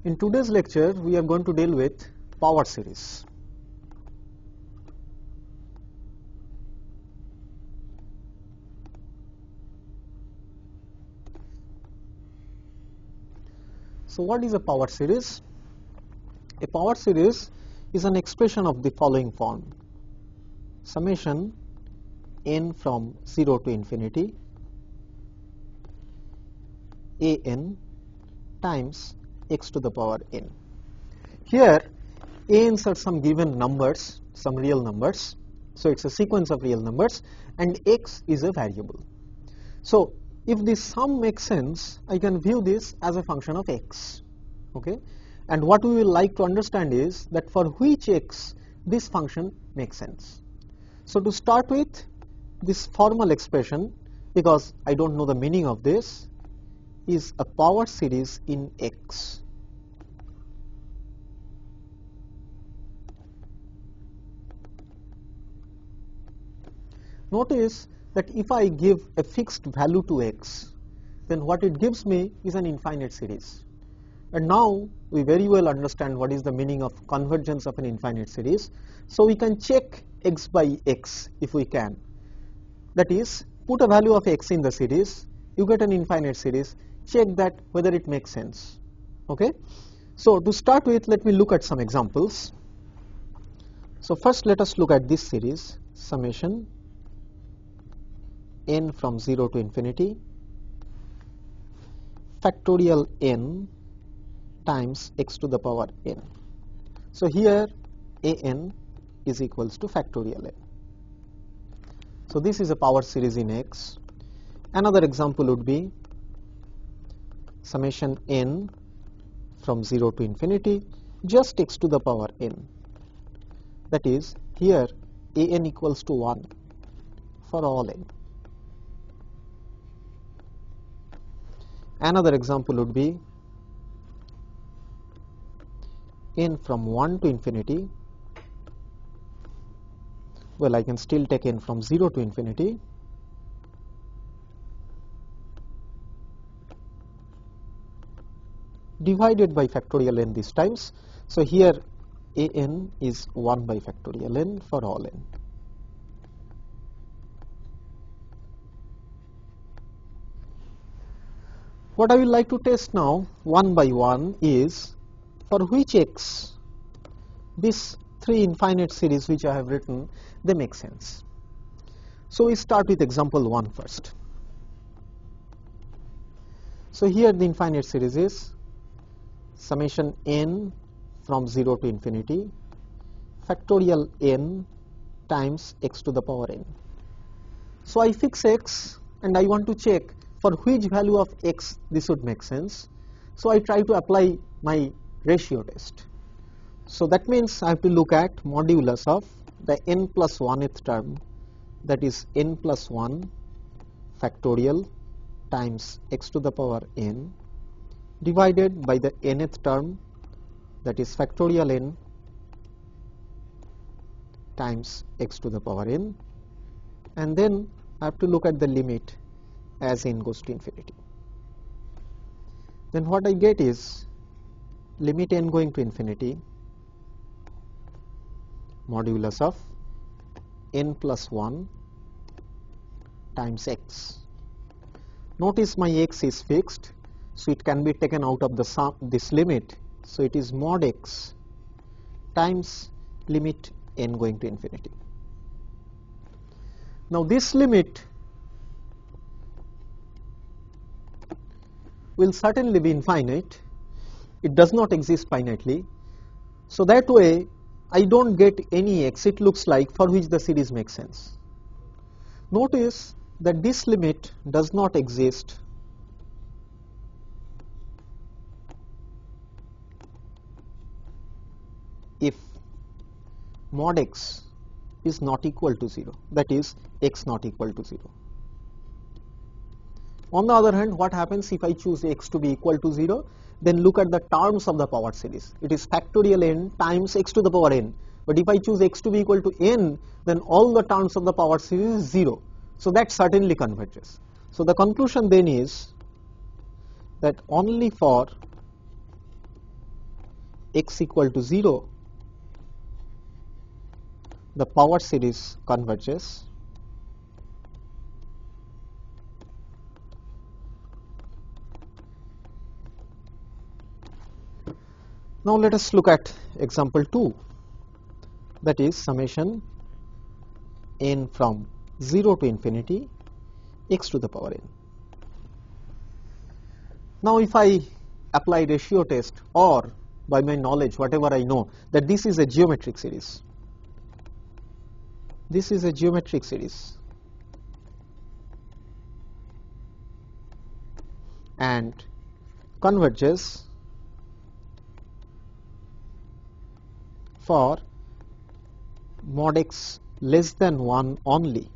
In today's lecture, we are going to deal with power series. So what is a power series? A power series is an expression of the following form: summation n from 0 to infinity an times x to the power n. Here an's are some given numbers, some real numbers, so it's a sequence of real numbers, and x is a variable. So if this sum makes sense, I can view this as a function of x. Okay, and what we will like to understand is that for which x this function makes sense. So to start with, this formal expression, because I don't know the meaning of this, is a power series in x. Notice that if I give a fixed value to x, then what it gives me is an infinite series. And now we very well understand what is the meaning of convergence of an infinite series. So we can check x by x if we can. That is, put a value of x in the series, you get an infinite series, check that whether it makes sense. Okay? So to start with, let me look at some examples. So first let us look at this series, summation n from 0 to infinity factorial n times x to the power n. So here an is equals to factorial n. So this is a power series in x. Another example would be summation n from 0 to infinity just x to the power n. That is, here an equals to 1 for all n. Another example would be n from 1 to infinity. Well, I can still take n from 0 to infinity divided by factorial n these times. So here an is 1 by factorial n for all n. What I will like to test now, one by one, is for which x these three infinite series which I have written, they make sense. So we start with example 1 first. So here the infinite series is summation n from 0 to infinity factorial n times x to the power n. So I fix x and I want to check for which value of x this would make sense. So I try to apply my ratio test. So that means I have to look at modulus of the n plus 1th term, that is n plus 1 factorial times x to the power n divided by the nth term, that is factorial n times x to the power n, and then I have to look at the limit as n goes to infinity. Then what I get is limit n going to infinity modulus of n plus 1 times x. Notice my x is fixed, so it can be taken out of the sum, this limit. So it is mod x times limit n going to infinity. Now this limit will certainly be infinite. It does not exist finitely. So that way I don't get any x, it looks like, for which the series makes sense. Notice that this limit does not exist if mod x is not equal to 0, that is x not equal to 0. On the other hand, what happens if I choose x to be equal to 0? Then look at the terms of the power series. It is factorial n times x to the power n. But if I choose x to be equal to n, then all the terms of the power series is 0. So that certainly converges. So the conclusion then is that only for x equal to 0, the power series converges. Now let us look at example 2, that is summation n from 0 to infinity x to the power n. Now if I apply ratio test, or by my knowledge whatever I know, that this is a geometric series. This is a geometric series and converges for mod x less than 1 only,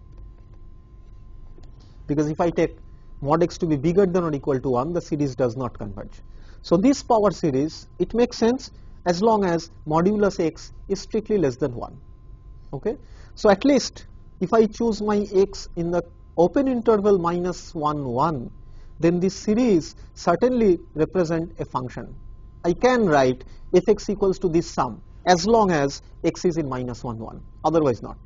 because if I take mod x to be bigger than or equal to 1, the series does not converge. So this power series, it makes sense as long as modulus x is strictly less than 1. Okay? So at least if I choose my x in the open interval minus 1, 1, then this series certainly represent a function. I can write fx equals to this sum as long as x is in minus 1, 1, otherwise not.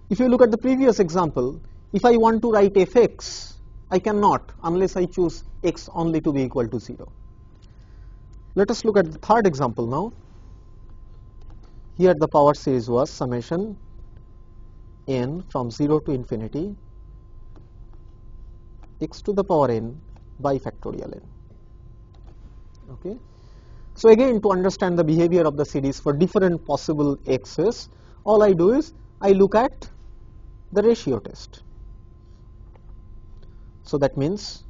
If you look at the previous example, if I want to write fx, I cannot unless I choose x only to be equal to 0. Let us look at the third example now. Here the power series was summation n from 0 to infinity x to the power n by factorial n. Okay. So again, to understand the behavior of the series for different possible x's, all I do is I look at the ratio test. So that means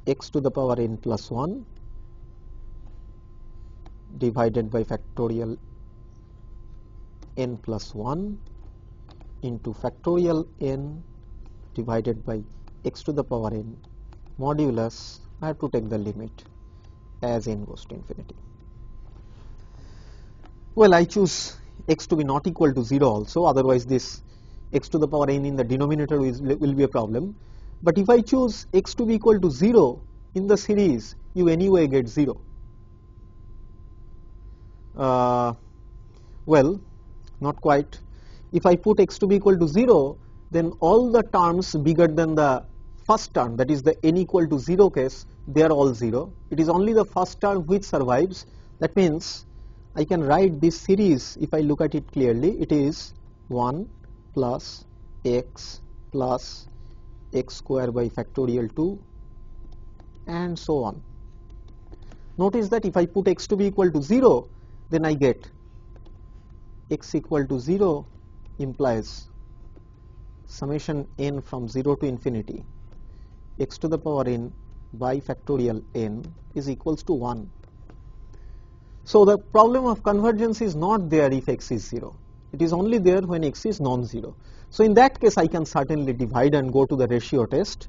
x to the power n plus 1 divided by factorial n plus 1 into factorial n divided by x to the power n modulus, I have to take the limit as n goes to infinity. Well, I choose x to be not equal to 0 also, otherwise this x to the power n in the denominator will be a problem. But if I choose x to be equal to 0 in the series, you anyway get 0. Well, not quite. If I put x to be equal to 0, then all the terms bigger than the first term, that is the n equal to 0 case, they are all 0. It is only the first term which survives. That means I can write this series, if I look at it clearly, it is 1 plus x square by factorial 2 and so on. Notice that if I put x to be equal to 0, then I get x equal to 0 implies summation n from 0 to infinity x to the power n by factorial n is equals to 1. So the problem of convergence is not there if x is 0. It is only there when x is non-zero. So in that case I can certainly divide and go to the ratio test.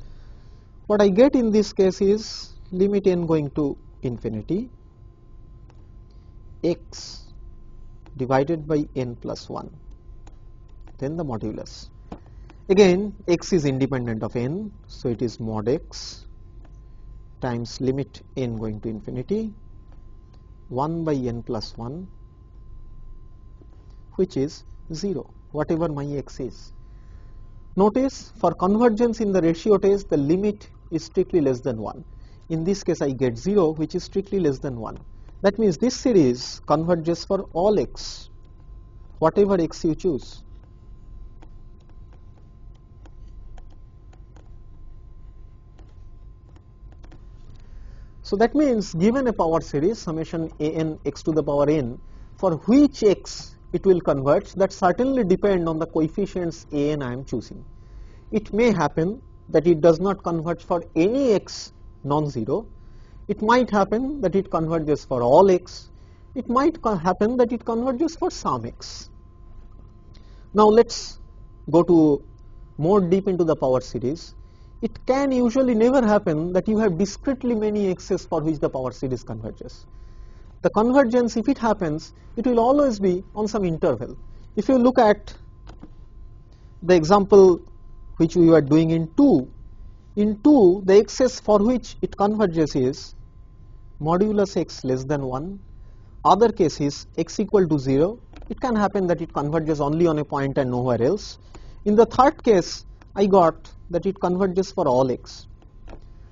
What I get in this case is limit n going to infinity x divided by n plus 1, then the modulus. Again, x is independent of n, so it is mod x times limit n going to infinity 1 by n plus 1, which is 0, whatever my x is. Notice for convergence in the ratio test, the limit is strictly less than 1. In this case I get 0, which is strictly less than 1. That means this series converges for all x, whatever x you choose. So that means given a power series summation an x to the power n, for which x it will converge, that certainly depend on the coefficients an I am choosing. It may happen that it does not converge for any x non-zero. It might happen that it converges for all x. It might happen that it converges for some x. Now let's go to more deep into the power series. It can usually never happen that you have discretely many x's for which the power series converges. The convergence, if it happens, it will always be on some interval. If you look at the example which we were doing in 2, the x's for which it converges is modulus x less than 1, other case is x equal to 0, it can happen that it converges only on a point and nowhere else. In the third case, I got that it converges for all x.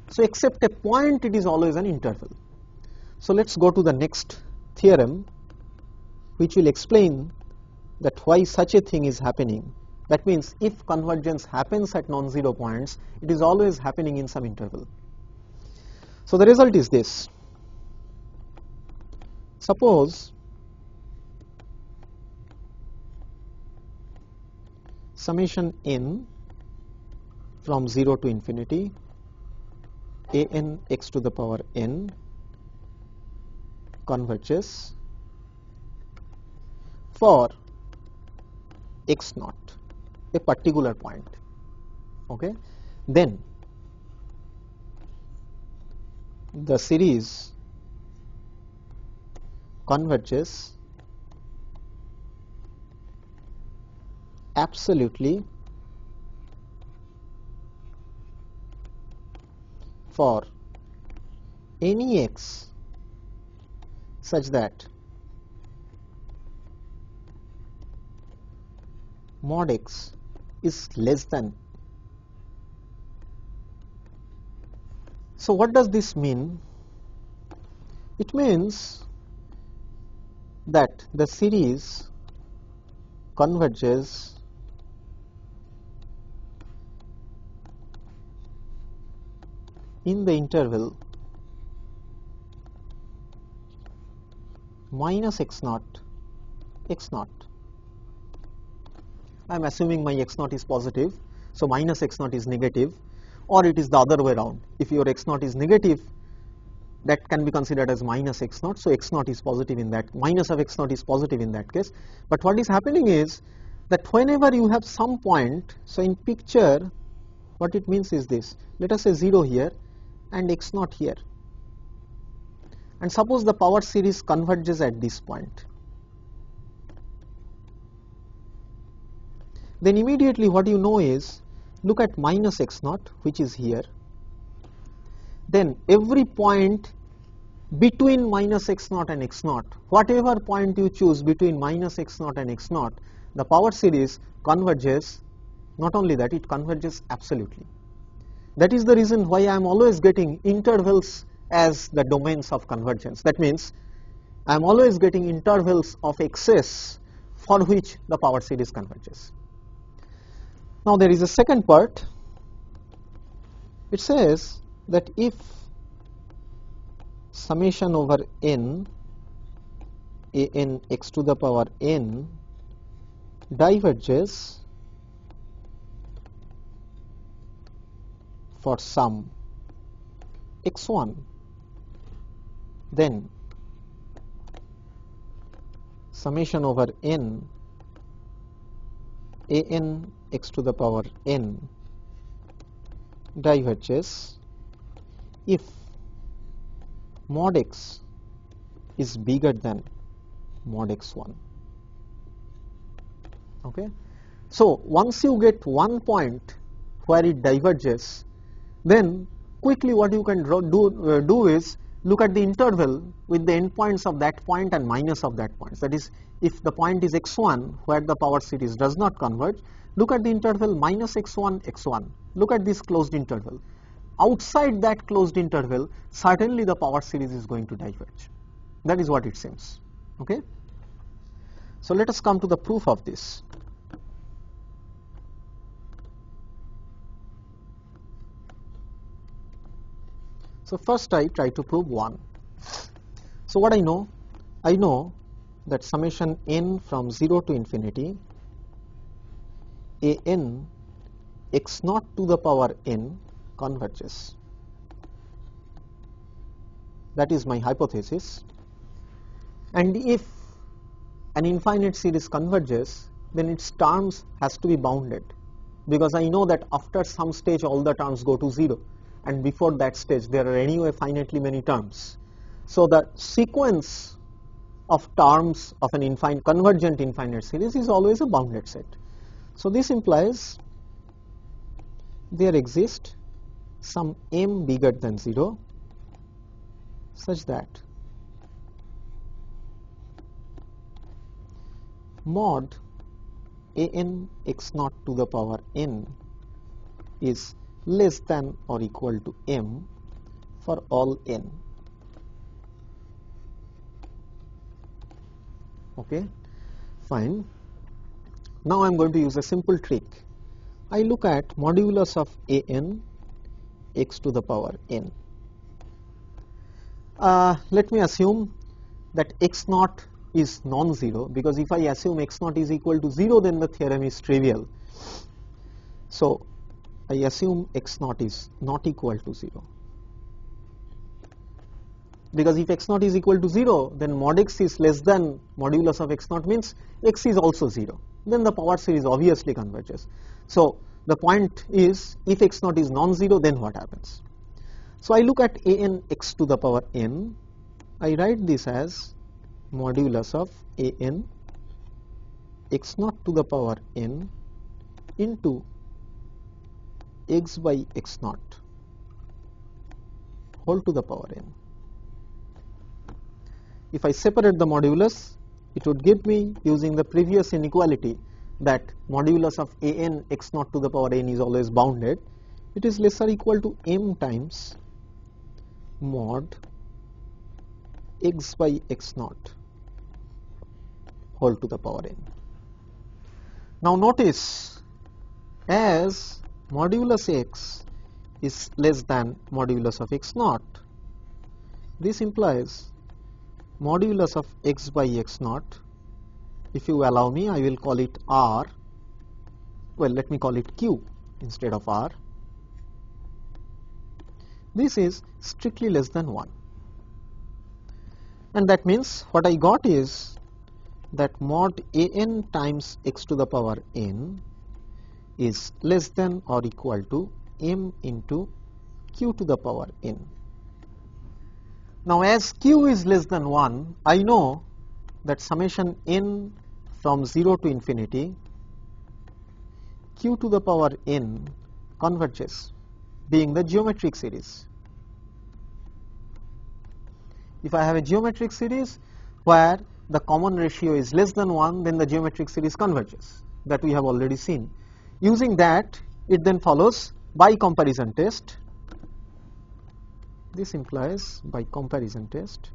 So except a point, it is always an interval. So let's go to the next theorem, which will explain that why such a thing is happening. That means if convergence happens at non-zero points, it is always happening in some interval. So the result is this. Suppose summation n from 0 to infinity a n x to the power n converges for x naught, a particular point. Okay, then the series converges absolutely for any x such that mod x is less than. So what does this mean? It means that the series converges in the interval minus x naught, x naught. I am assuming my x naught is positive, so minus x naught is negative, or it is the other way around. If your x naught is negative, that can be considered as minus x naught, so x naught is positive in that, minus of x naught is positive in that case. But what is happening is that whenever you have some point, so in picture what it means is this, let us say 0 here and x naught here, and suppose the power series converges at this point, then immediately what you know is, look at minus x naught which is here, then every point between minus x naught and x naught, whatever point you choose between minus x naught and x naught, the power series converges. Not only that, it converges absolutely. That is the reason why I am always getting intervals as the domains of convergence. That means I am always getting intervals of x's for which the power series converges. Now there is a second part. It says that if summation over n a n x to the power n diverges for some x1, then summation over n a n x to the power n diverges if mod x is bigger than mod x1. Okay, so once you get one point where it diverges, then quickly what you can do is look at the interval with the endpoints of that point and minus of that point. That is, if the point is x1 where the power series does not converge, look at the interval minus x1, x1. Look at this closed interval. Outside that closed interval, certainly the power series is going to diverge. That is what it seems. Okay. So let us come to the proof of this. So first I try to prove 1. So what I know that summation n from 0 to infinity a n x naught to the power n converges. That is my hypothesis. And if an infinite series converges, then its terms has to be bounded, because I know that after some stage all the terms go to 0, and before that stage there are anyway finitely many terms. So the sequence of terms of an convergent infinite series is always a bounded set. So this implies there exists some m bigger than 0 such that mod an x naught to the power n is less than or equal to m for all n. Okay, fine. Now I am going to use a simple trick. I look at modulus of an x to the power n. Let me assume that x naught is non-zero, because if I assume x naught is equal to 0, then the theorem is trivial. So I assume x naught is not equal to 0, because if x naught is equal to 0, then mod x is less than modulus of x naught, means x is also 0. Then the power series obviously converges. So the point is, if x naught is non-zero, then what happens? So I look at an x to the power n. I write this as modulus of an x naught to the power n into x by x naught whole to the power n. If I separate the modulus, it would give me, using the previous inequality, that modulus of an x naught to the power n is always bounded. It is less or equal to m times mod x by x naught whole to the power n. Now notice, as modulus x is less than modulus of x naught, this implies modulus of x by x naught, if you allow me, I will call it r, well, let me call it q instead of r. This is strictly less than 1, and that means what I got is that mod an times x to the power n is less than or equal to m into q to the power n. Now as q is less than 1, I know that summation n from 0 to infinity q to the power n converges, being the geometric series. If I have a geometric series where the common ratio is less than 1, then the geometric series converges. That we have already seen. Using that, it then follows by comparison test. This implies by comparison test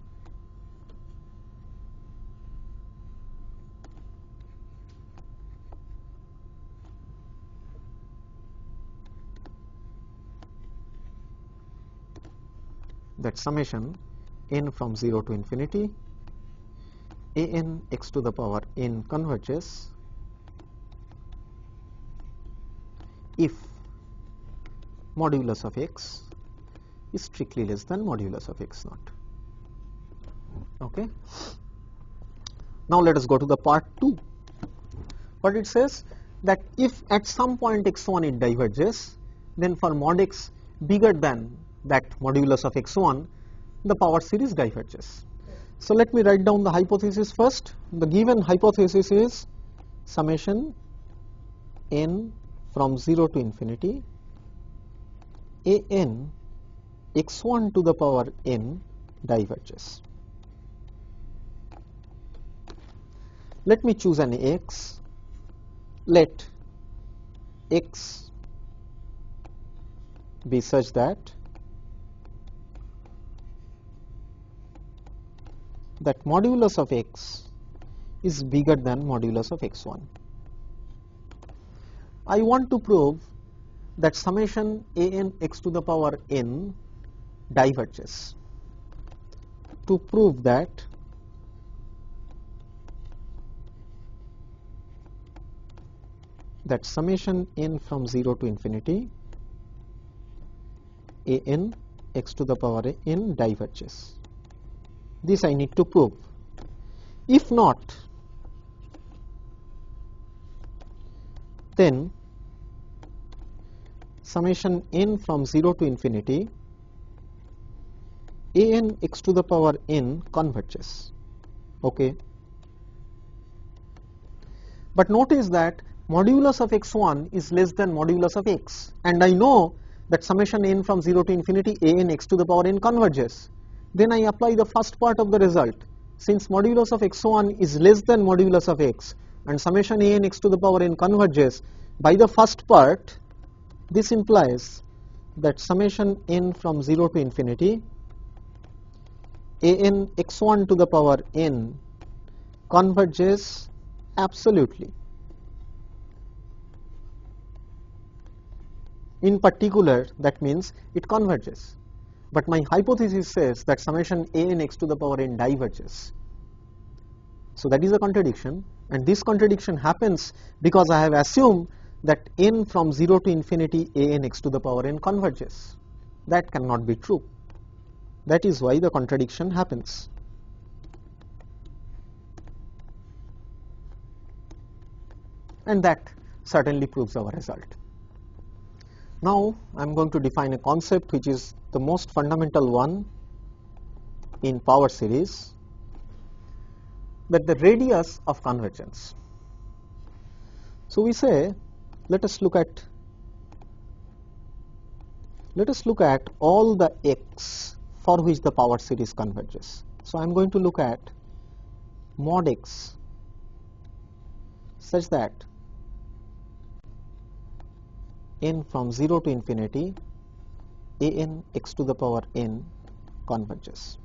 that summation n from 0 to infinity an x to the power n converges if modulus of x is strictly less than modulus of x naught. Okay. Now let us go to the part 2. What it says, that if at some point x1 it diverges, then for mod x bigger than that modulus of x1, the power series diverges. So let me write down the hypothesis first. The given hypothesis is summation n from 0 to infinity an x1 to the power n diverges. Let me choose an x. Let x be such that modulus of x is bigger than modulus of x1. I want to prove that summation an x to the power n diverges. To prove that, summation n from 0 to infinity an x to the power n diverges. This I need to prove. If not, then summation n from 0 to infinity an x to the power n converges. Okay. But notice that modulus of x1 is less than modulus of x, and I know that summation n from 0 to infinity an x to the power n converges. Then I apply the first part of the result. Since modulus of x1 is less than modulus of x, and summation a n x to the power n converges, by the first part, this implies that summation n from 0 to infinity a n x1 to the power n converges absolutely. In particular, that means it converges. But my hypothesis says that summation a n x to the power n diverges. So that is a contradiction, and this contradiction happens because I have assumed that n from 0 to infinity a n x to the power n converges. That cannot be true. That is why the contradiction happens. And that certainly proves our result. Now I am going to define a concept which is the most fundamental one in power series, that the radius of convergence. So we say, let us look at all the x for which the power series converges. So I am going to look at mod x such that n from 0 to infinity a n x to the power n converges.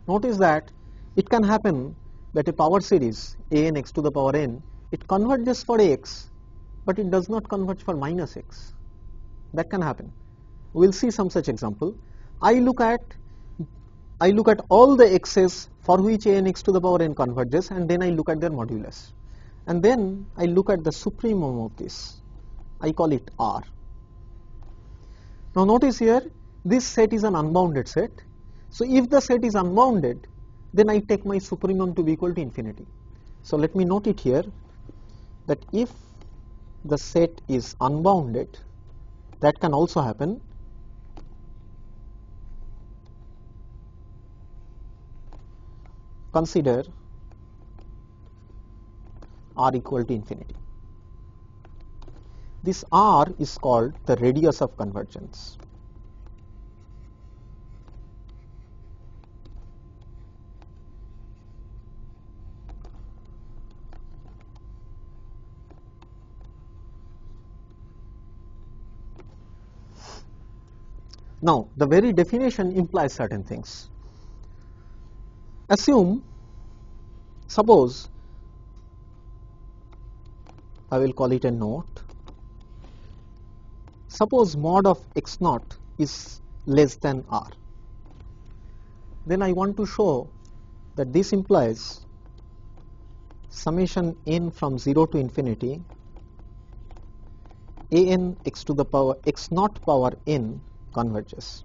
Notice that it can happen that a power series a n x to the power n, it converges for x, but it does not converge for minus x. That can happen. We will see some such example. I look at all the x's for which a n x to the power n converges, and then I look at their modulus. And then I look at the supremum of this. I call it R. Now notice here, this set is an unbounded set. So if the set is unbounded, then I take my supremum to be equal to infinity. So let me note it here, that if the set is unbounded, that can also happen. Consider R equal to infinity. This R is called the radius of convergence. Now, the very definition implies certain things. Suppose, I will call it a note. Suppose mod of x naught is less than R. Then I want to show that this implies summation n from 0 to infinity a n x to the power x naught power n converges.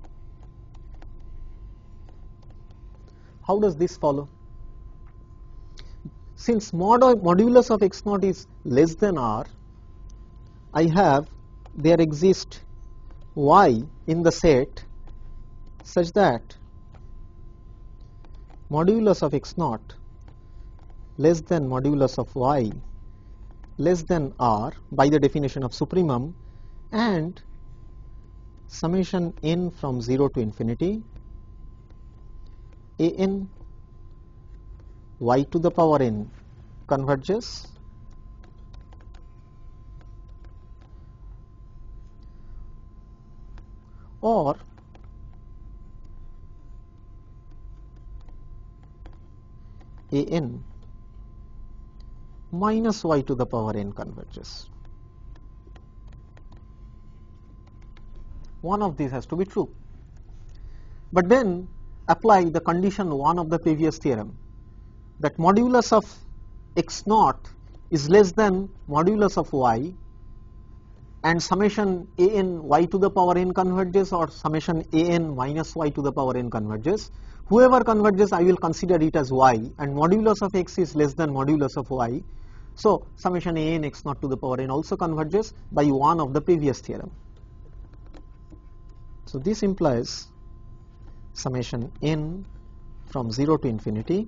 How does this follow? Since modulus of x naught is less than R, there exists y in the set such that modulus of x naught less than modulus of y less than R by the definition of supremum, and summation n from 0 to infinity a n y to the power n converges, or a n minus y to the power n converges. One of these has to be true. But then apply the condition 1 of the previous theorem, that modulus of x naught is less than modulus of y, and summation a n y to the power n converges, or summation a n minus y to the power n converges. Whoever converges, I will consider it as y, and modulus of x is less than modulus of y. So summation a n x naught to the power n also converges by one of the previous theorem. So this implies summation n from 0 to infinity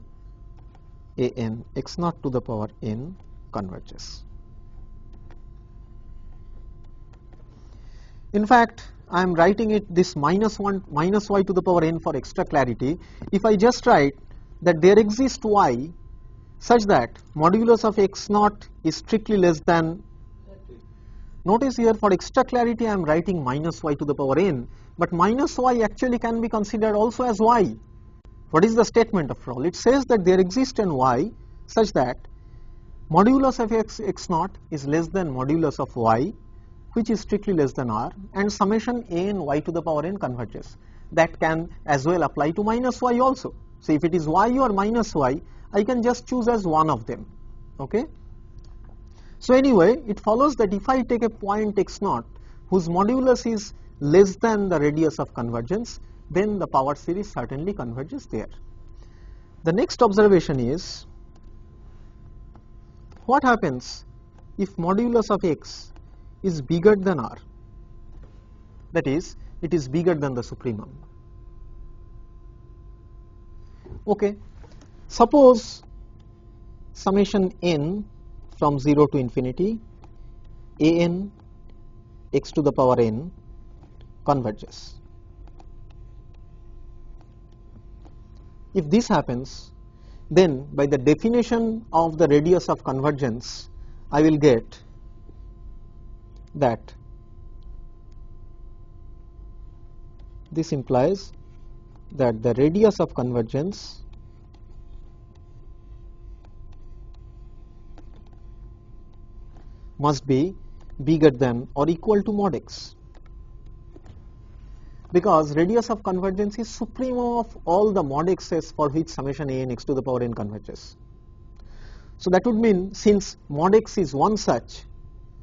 a n x naught to the power n converges. In fact, I am writing it this minus y to the power n for extra clarity. If I just write that there exists y such that modulus of x naught is strictly less than. Notice here, for extra clarity I am writing minus y to the power n, but minus y actually can be considered also as y. What is the statement after all? It says that there exists an y such that modulus of x naught is less than modulus of y, which is strictly less than r, and summation a n y to the power n converges. That can as well apply to minus y also. So if it is y or minus y, I can just choose as one of them. Okay. So anyway, it follows that if I take a point x naught whose modulus is less than the radius of convergence, then the power series certainly converges there. The next observation is, what happens if modulus of x is bigger than r? That is, it is bigger than the supremum. Okay, suppose summation n from 0 to infinity a n x to the power n converges. If this happens, then by the definition of the radius of convergence, I will get that this implies that the radius of convergence must be bigger than or equal to mod x, because radius of convergence is supremum of all the mod x's for which summation a n x to the power n converges. So that would mean, since mod x is one such,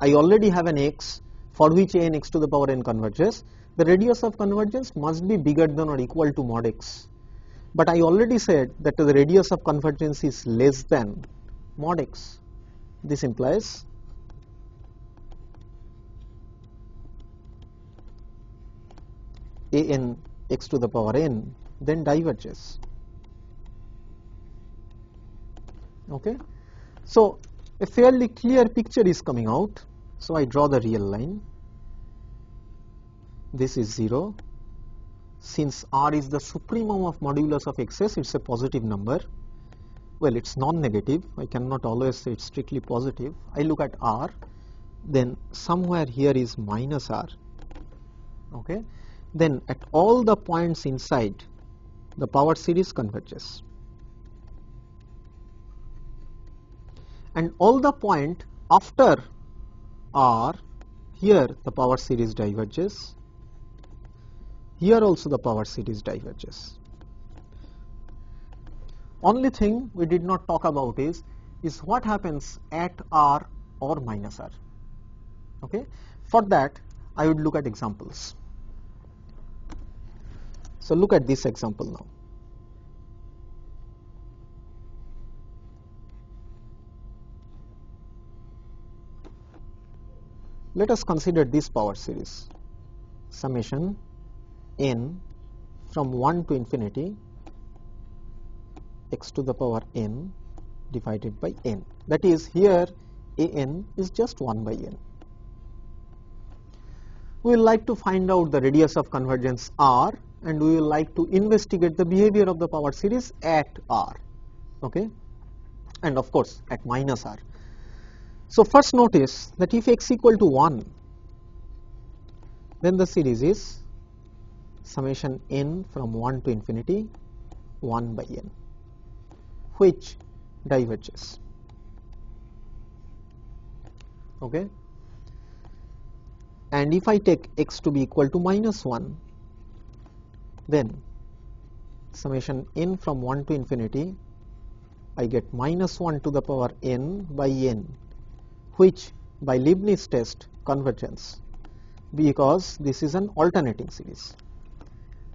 I already have an x for which a n x to the power n converges, the radius of convergence must be bigger than or equal to mod x. But I already said that the radius of convergence is less than mod x. This implies a n x to the power n then diverges. Okay, so a fairly clear picture is coming out. So I draw the real line. This is 0. Since r is the supremum of modulus of x's, it's a positive number. Well, it's non-negative. I cannot always say it's strictly positive. I look at r, then somewhere here is minus r. Okay, then at all the points inside, the power series converges. And all the point after r, here the power series diverges. Here also the power series diverges. Only thing we did not talk about is what happens at r or minus r. Okay, for that I would look at examples. So look at this example now. Let us consider this power series, summation n from 1 to infinity x to the power n divided by n. That is, here a n is just 1 by n. We will like to find out the radius of convergence r, and we will like to investigate the behavior of the power series at r, okay, and of course at minus r. So first notice that if x equal to 1, then the series is summation n from 1 to infinity 1 by n, which diverges. Okay, and if I take x to be equal to minus 1, then summation n from 1 to infinity, I get minus 1 to the power n by n, which by Leibniz test converges, because this is an alternating series.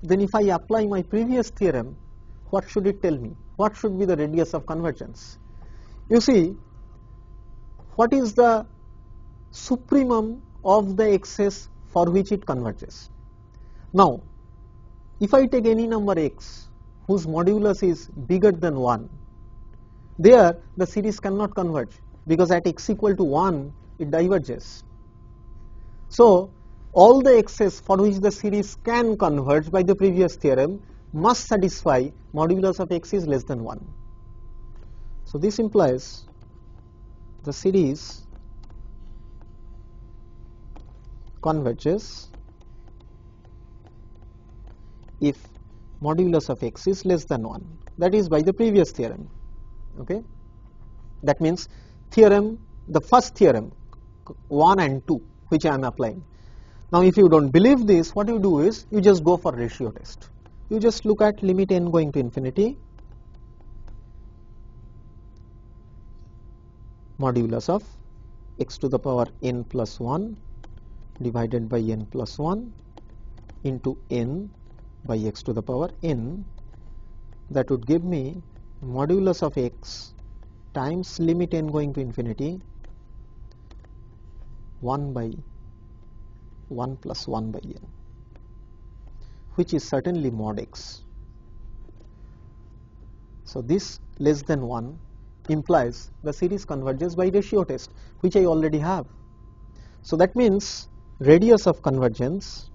Then if I apply my previous theorem, what should it tell me? What should be the radius of convergence? You see, what is the supremum of the x's for which it converges? Now, if I take any number x whose modulus is bigger than 1, there the series cannot converge, because at x equal to 1 it diverges. So all the x's for which the series can converge by the previous theorem must satisfy modulus of x is less than 1. So this implies the series converges if modulus of x is less than 1. That is by the previous theorem. Okay, that means theorem, the first theorem 1 and 2 which I am applying. Now if you don't believe this, what you do is you just go for ratio test. You just look at limit n going to infinity modulus of x to the power n plus 1 divided by n plus 1 into n by x to the power n. That would give me modulus of x times limit n going to infinity 1 by 1 plus 1 by n, which is certainly mod x. So this less than 1 implies the series converges by ratio test, which I already have. So that means radius of convergence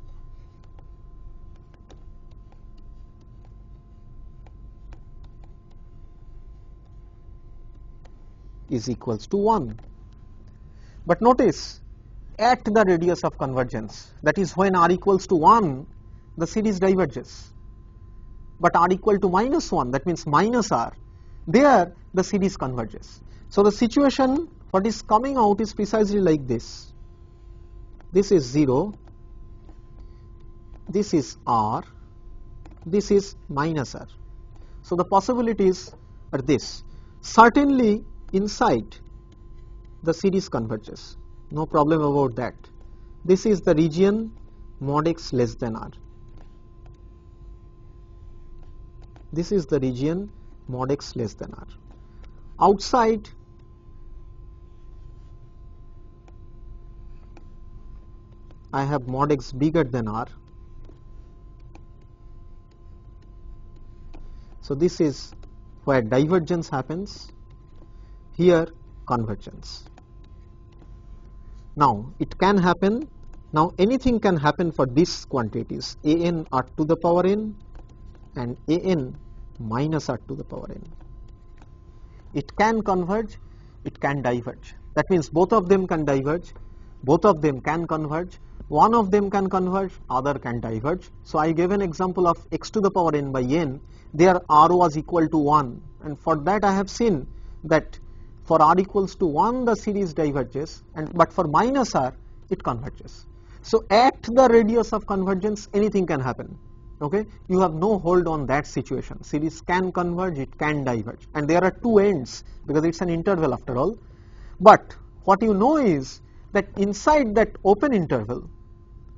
is equals to 1. But notice, at the radius of convergence, that is when r equals to 1, the series diverges. But r equal to minus 1, that means minus r, there the series converges. So the situation what is coming out is precisely like this. This is 0, this is r, this is minus r. So the possibilities are this. Certainly inside the series converges, no problem about that. This is the region mod x less than r. This is the region mod x less than r. Outside I have mod x bigger than r. So this is where divergence happens, here convergence. Now it can happen, now anything can happen for these quantities an r to the power n and an minus r to the power n. It can converge, it can diverge. That means both of them can diverge, both of them can converge, one of them can converge, other can diverge. So I gave an example of x to the power n by n, there r was equal to 1, and for that I have seen that for r equals to 1 the series diverges, but for minus r it converges. So at the radius of convergence anything can happen. Okay, you have no hold on that situation. Series can converge, it can diverge, and there are two ends because it's an interval after all. But what you know is that inside that open interval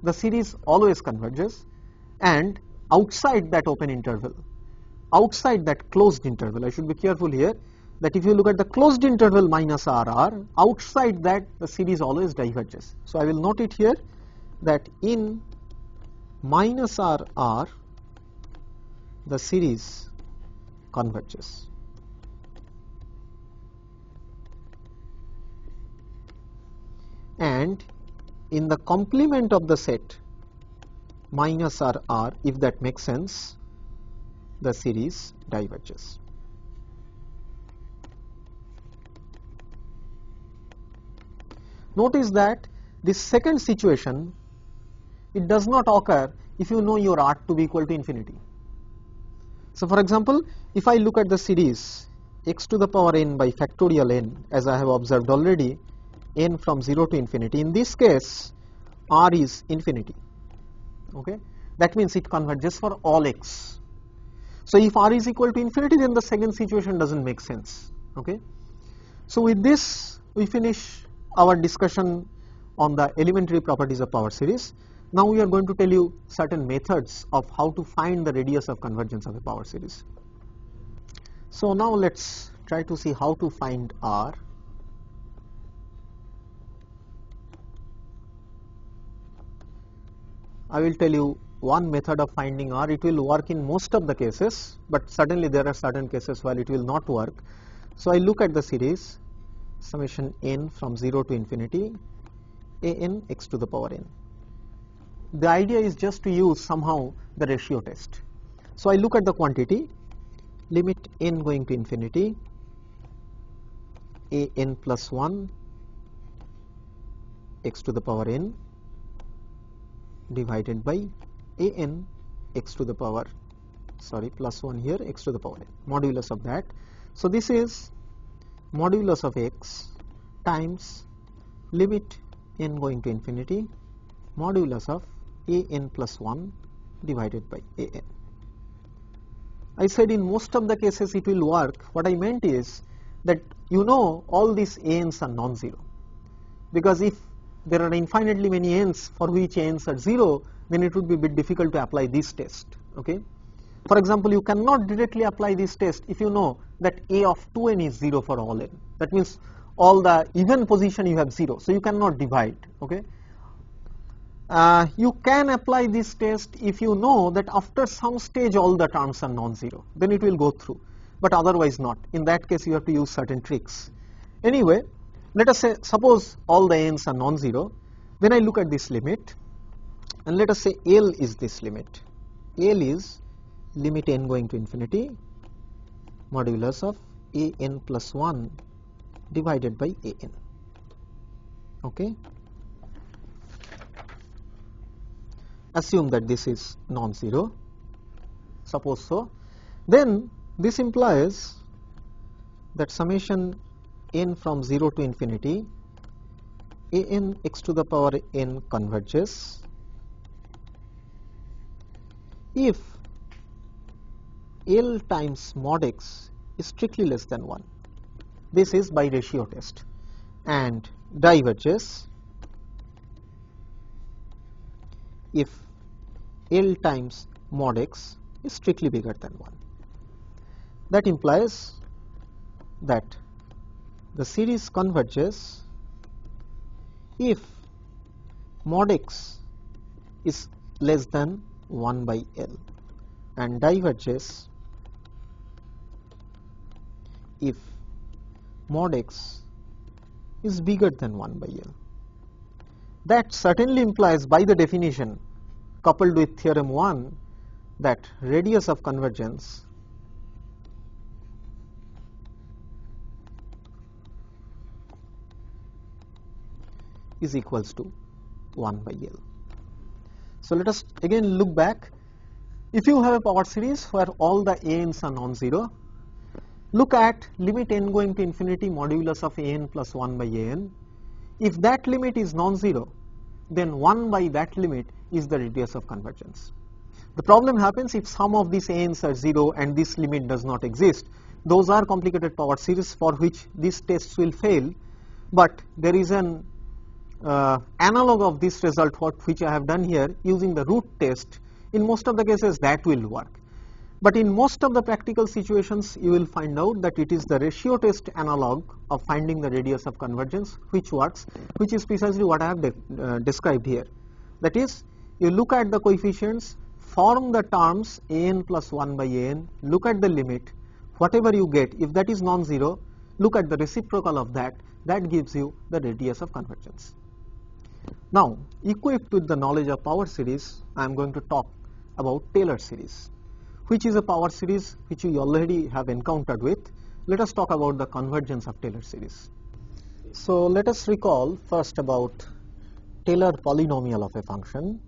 the series always converges, and outside that open interval, outside that closed interval, I should be careful here that if you look at the closed interval minus r, outside that the series always diverges. So I will note it here that in minus r the series converges. And in the complement of the set minus r, if that makes sense, the series diverges. Notice that this second situation, it does not occur if you know your r to be equal to infinity. So for example, if I look at the series x to the power n by factorial n, as I have observed already, n from 0 to infinity, in this case r is infinity. Okay, that means it converges for all x. So if r is equal to infinity, then the second situation doesn't make sense. Okay, so with this we finish our discussion on the elementary properties of power series. Now we are going to tell you certain methods of how to find the radius of convergence of a power series. So now let's try to see how to find r. I will tell you one method of finding r. It will work in most of the cases, but certainly there are certain cases where it will not work. So I look at the series summation n from 0 to infinity an x to the power n. The idea is just to use somehow the ratio test. So I look at the quantity, limit n going to infinity, a n plus 1 x to the power n divided by a n x to the power, sorry, plus 1 here, x to the power n, modulus of that. So this is modulus of x times limit n going to infinity, modulus of a n plus 1 divided by a n. I said in most of the cases it will work. What I meant is that all these n's are non-zero, because if there are infinitely many n's for which n's are 0, then it would be a bit difficult to apply this test. Okay. For example, you cannot directly apply this test if you know that a of 2n is 0 for all n. That means all the even position you have 0, so you cannot divide. Okay. You can apply this test if you know that after some stage all the terms are non-zero, then it will go through, but otherwise not. In that case you have to use certain tricks. Anyway, let us say suppose all the n's are non-zero, then I look at this limit and let us say L is this limit. L is limit n going to infinity, modulus of a n plus 1 divided by a n. Okay. Assume that this is non-zero, suppose so, then this implies that summation n from 0 to infinity a n x to the power n converges if L times mod x is strictly less than 1. This is by ratio test, and diverges if L times mod x is strictly bigger than 1. That implies that the series converges if mod x is less than 1 by L, and diverges if mod x is bigger than 1 by L. That certainly implies, by the definition coupled with theorem 1, that radius of convergence is equals to 1 by L. So let us again look back. If you have a power series where all the n's are non-zero, look at limit n going to infinity modulus of an plus 1 by an. If that limit is non-zero, then 1 by that limit is the radius of convergence. The problem happens if some of these n's are 0 and this limit does not exist. Those are complicated power series for which these tests will fail, but there is an analog of this result which I have done here using the root test. In most of the cases that will work, but in most of the practical situations you will find out that it is the ratio test analog of finding the radius of convergence which works, which is precisely what I have described here. That is, you look at the coefficients, form the terms an plus 1 by an, look at the limit, whatever you get, if that is non-zero, look at the reciprocal of that, that gives you the radius of convergence. Now, equipped with the knowledge of power series, I am going to talk about Taylor series, which is a power series which we already have encountered with. Let us talk about the convergence of Taylor series. So let us recall first about Taylor polynomial of a function.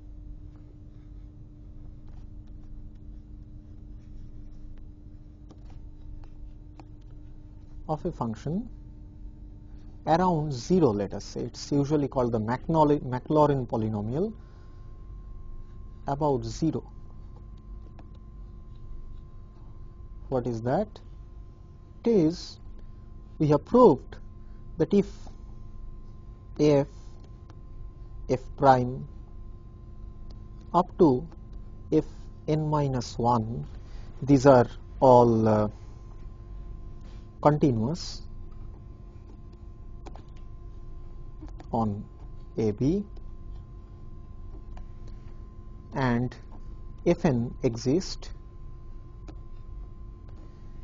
Around 0, let us say, it's usually called the Maclaurin polynomial, about 0. What is that? It is, we have proved that if f prime up to f n minus 1, these are all continuous on AB, and Fn exist,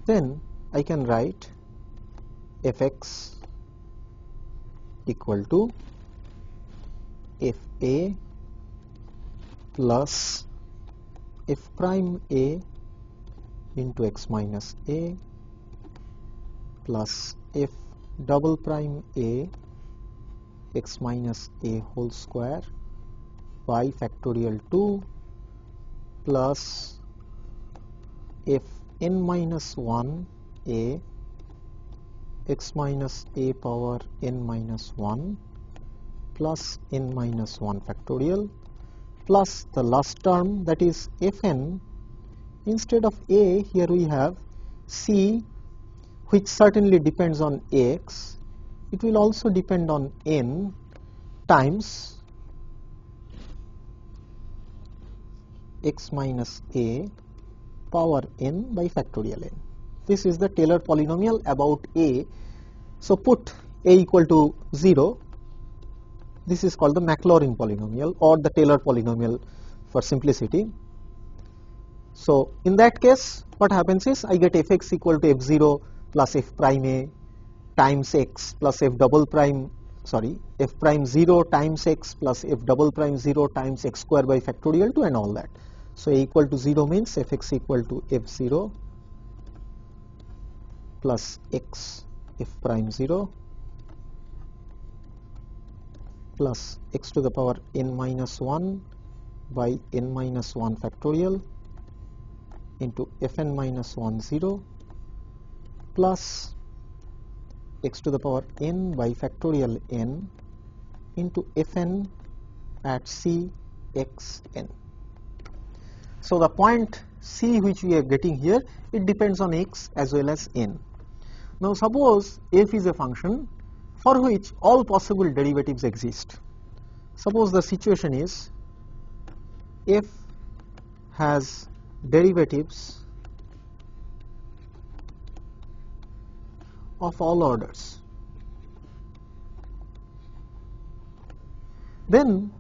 then I can write Fx equal to Fa plus f prime A into x minus a plus f double prime a x minus a whole square by factorial 2 plus f n minus 1 a x minus a power n minus 1 plus n minus 1 factorial plus the last term, that is fn. Instead of a, here we have c, which certainly depends on x. It will also depend on n times x minus a power n by factorial n. This is the Taylor polynomial about a. So put a equal to 0. This is called the Maclaurin polynomial or the Taylor polynomial for simplicity. So in that case, what happens is I get fx equal to f0 plus f prime a times x plus f double prime, f prime 0 times x plus f double prime 0 times x square by factorial 2 and all that. So a equal to 0 means fx equal to f0 plus x f prime 0 plus x to the power n minus 1 by n minus 1 factorial into fn minus 1 0 plus x to the power n by factorial n into fn at c x n. So the point c which we are getting here, it depends on x as well as n. Now suppose f is a function for which all possible derivatives exist. Suppose the situation is f has derivatives of all orders. Then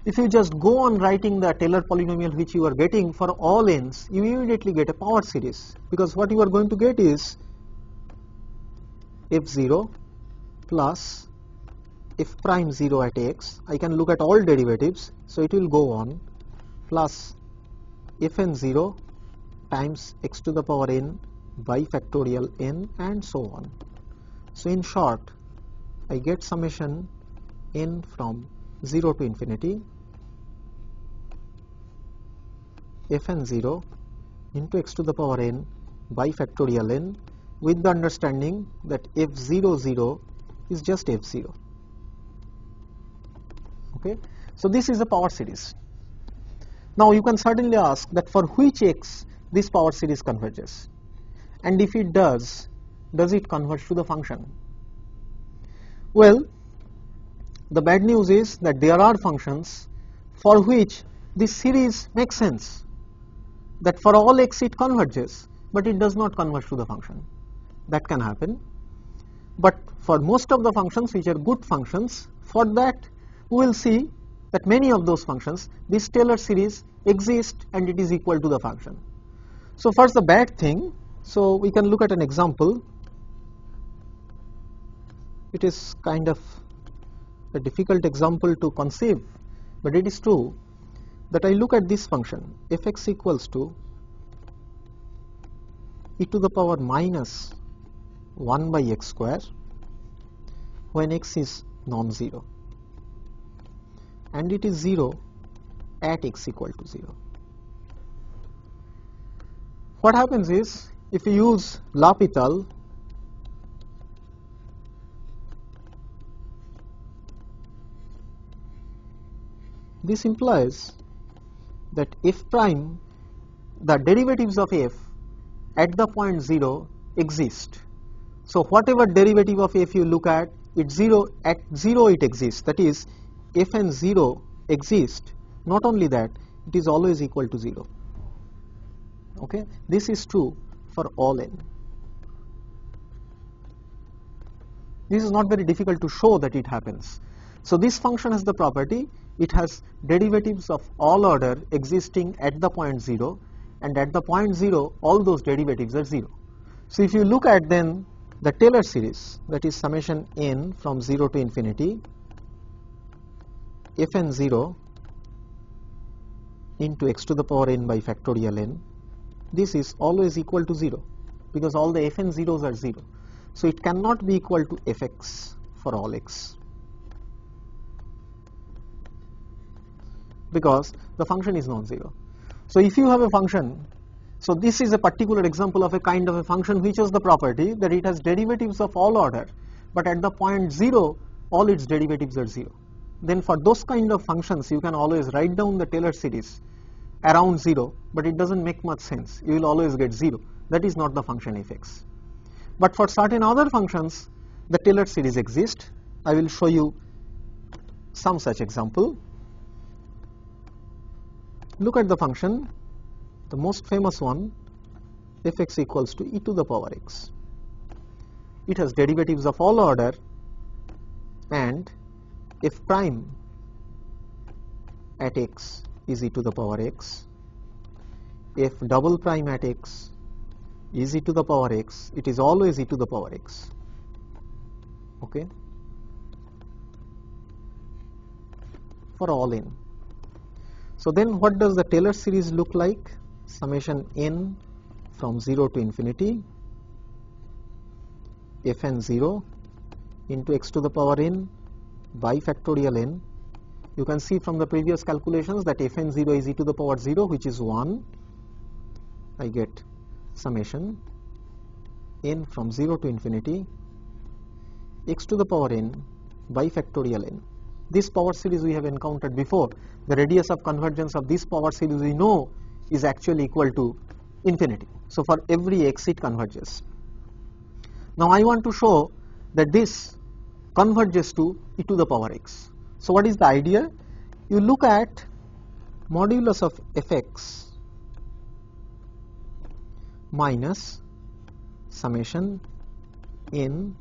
if you just go on writing the Taylor polynomial which you are getting for all n's, you immediately get a power series, because what you are going to get is f0 plus f prime 0 at x. I can look at all derivatives, so it will go on plus fn 0 times x to the power n by factorial n and so on. So in short, I get summation n from 0 to infinity fn 0 into x to the power n by factorial n, with the understanding that f00 is just f0. Okay, so this is the power series. Now you can certainly ask that for which x this power series converges, and if it does it converge to the function? Well, the bad news is that there are functions for which this series makes sense, that for all x it converges, but it does not converge to the function. That can happen. But for most of the functions which are good functions, for that we will see that many of those functions, this Taylor series exists and it is equal to the function. So first the bad thing, so we can look at an example. It is kind of a difficult example to conceive, but it is true that I look at this function fx equals to e to the power minus 1 by x square when x is non-zero, and it is 0 at x equal to 0. What happens is, if you use L'Hopital, this implies that f prime, the derivatives of f at the point 0 exist. So whatever derivative of f you look at, at 0 it exists, that is fn 0 exists. Not only that, it is always equal to 0. Okay, this is true for all n. This is not very difficult to show that it happens. So this function has the property, it has derivatives of all order existing at the point 0, and at the point 0 all those derivatives are 0. So if you look at then the Taylor series, that is summation n from 0 to infinity fn 0 into x to the power n by factorial n this is always equal to 0 because all the fn zeros are 0. So it cannot be equal to fx for all x because the function is non-zero. So if you have a function, so this is a particular example of a kind of a function which has the property that it has derivatives of all order, but at the point 0 all its derivatives are 0. Then for those kind of functions you can always write down the Taylor series around 0, but it doesn't make much sense. You will always get 0. That is not the function fx. But for certain other functions the Taylor series exists. I will show you some such example. Look at the function, the most famous one, fx equals to e to the power x. It has derivatives of all order, and f prime at x is e to the power x, f double prime at x is e to the power x, it is always e to the power x. Okay, for all n. So then what does the Taylor series look like? Summation n from 0 to infinity fn 0 into x to the power n by factorial n. You can see from the previous calculations that fn 0 is e to the power 0, which is 1. I get summation n from 0 to infinity x to the power n by factorial n. This power series we have encountered before. The radius of convergence of this power series we know is actually equal to infinity. So for every x it converges. Now I want to show that this converges to e to the power x. So what is the idea? You look at modulus of fx minus summation n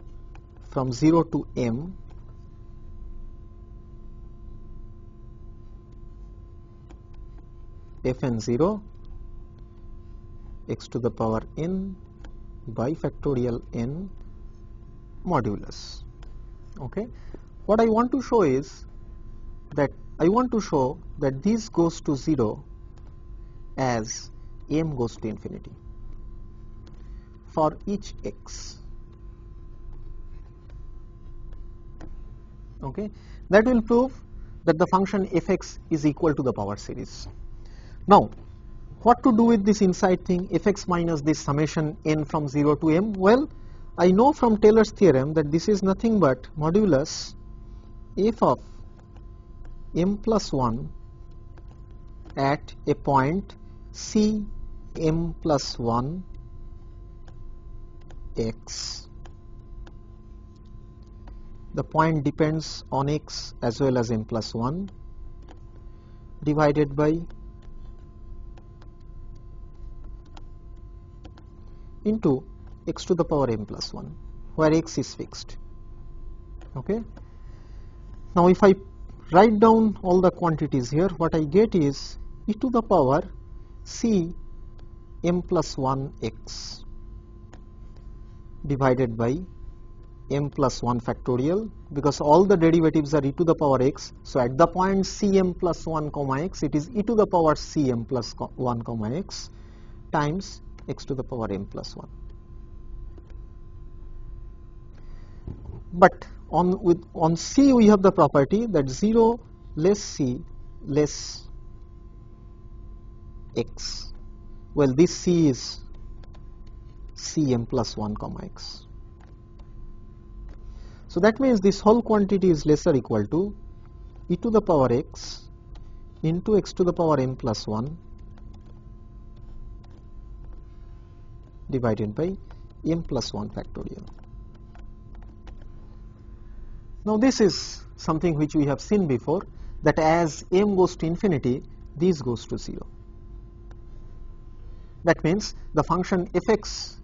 from 0 to m fn 0 x to the power n by factorial n modulus. Okay, what I want to show is that this goes to 0 as m goes to infinity for each x. Okay, that will prove that the function fx is equal to the power series. Now what to do with this inside thing, fx minus this summation n from 0 to m? Well, I know from Taylor's theorem that this is nothing but modulus f of m plus 1 at a point c m plus 1 x. The point depends on x as well as m plus 1 divided by into x to the power m plus 1, where x is fixed. Okay. Now if I write down all the quantities here, what I get is e to the power c m plus 1 x divided by m plus 1 factorial, because all the derivatives are e to the power x. So at the point cm plus 1 comma x, it is e to the power cm plus 1 comma x times x to the power m plus 1. But on c we have the property that 0 less c less x. Well, this c is cm plus 1 comma x. So that means this whole quantity is less or equal to e to the power x into x to the power m plus 1 divided by m plus 1 factorial. Now this is something which we have seen before, that as m goes to infinity, this goes to 0. That means the function fx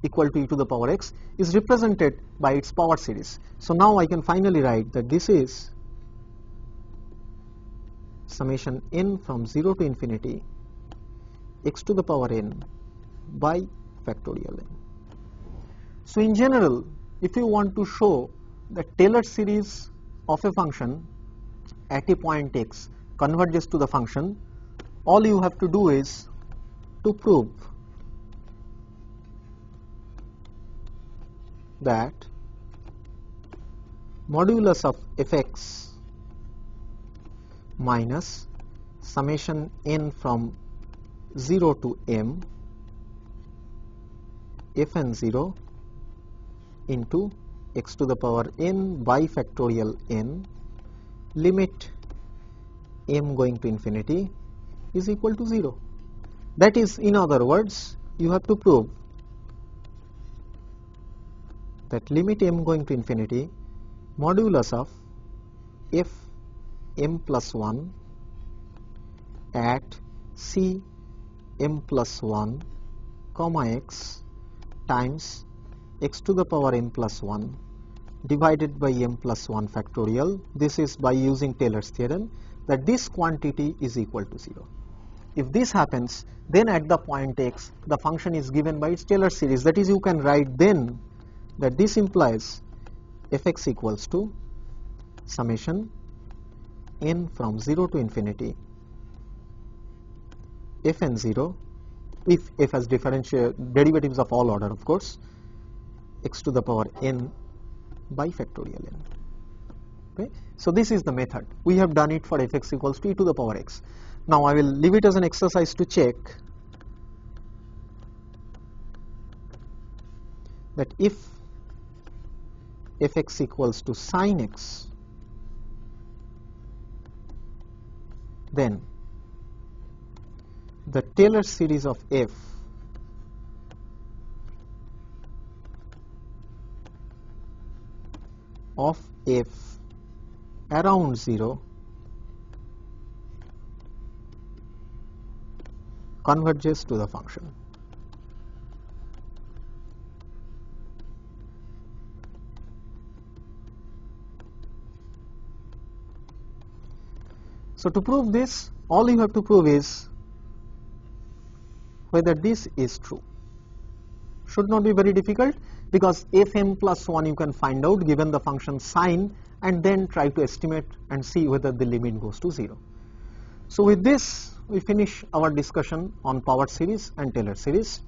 equal to e to the power x is represented by its power series. So now I can finally write that this is summation n from 0 to infinity x to the power n by factorial n. So in general, if you want to show the Taylor series of a function at a point x converges to the function, all you have to do is to prove that modulus of fx minus summation n from 0 to m fn0 into x to the power n by factorial n limit m going to infinity is equal to 0. That is, in other words, you have to prove that limit m going to infinity modulus of f m plus 1 at c m plus 1 comma x times x to the power m plus 1 divided by m plus 1 factorial. This is by using Taylor's theorem, that this quantity is equal to 0. If this happens, then at the point x the function is given by its Taylor series. That is, you can write then that this implies fx equals to summation n from 0 to infinity fn0, if f has differential derivatives of all order, of course, x to the power n by factorial n. Okay. So this is the method. We have done it for fx equals to e to the power x. Now I will leave it as an exercise to check that if fx equals to sin x, then the Taylor series of f of f around 0 converges to the function. So to prove this, all you have to prove is whether this is true. Should not be very difficult, because fm plus 1 you can find out given the function sine, and then try to estimate and see whether the limit goes to 0. So with this we finish our discussion on power series and Taylor series.